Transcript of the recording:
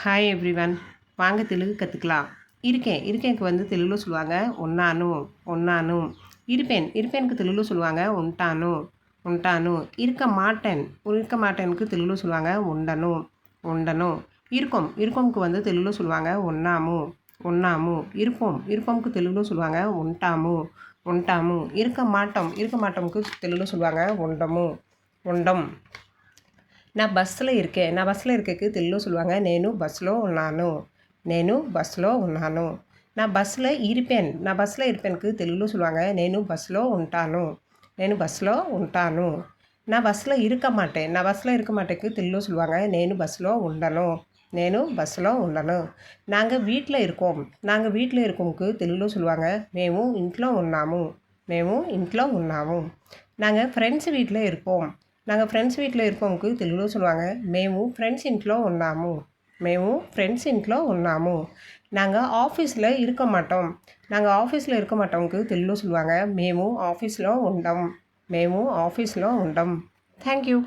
Hi everyone வாங்க தெலுங்கு கற்றுக்கலாம். இருக்கேனுக்கு வந்து தெலுங்குல சொல்லுவாங்க ఉన్నాను. இருப்பேனுக்கு தெலுங்குல சொல்லுவாங்க ఉంటాను. இருக்க மாட்டேனுக்கு தெலுங்குல சொல்லுவாங்க ఉండను. இருக்கும்க்கு வந்து தெலுங்குல சொல்லுவாங்க ఉన్నాము. இருப்போம்க்கு தெலுங்குல சொல்லுவாங்க ఉంటాము. இருக்க மாட்டோம்க்கு தெலுங்குல சொல்லுவாங்க ఉండం. నా బస్సులో ఇరికేకి తెలుగులో சொல்லுவாங்க నేను బస్సులో ఉన్నాను. నా బస్సులో ఇరిపేనుக்கு తెలుగులో சொல்லுவாங்க నేను బస్సులో ఉంటాను. నా బస్సులో இருக்க மாட்டேனுக்கு తెలుగులో சொல்லுவாங்க నేను బస్సులో ఉండను. நாங்கள் வீட்டில் இருக்கோம்க்கு తెలుగులో சொல்லுவாங்க మేము ఇంట్లో ఉన్నాము. நாங்கள் ஃப்ரெண்ட்ஸ் வீட்டில் இருக்கோம்க்கு తెలుగులో சொல்லுவாங்க మేము ఫ్రెండ్స్ ఇంట్లో ఉన్నాము. நாங்கள் ஆஃபீஸில் இருக்க மாட்டோம்க்கு తెలుగులో சொல்லுவாங்க మేము ఆఫీస్లో ఉండం. Thank you.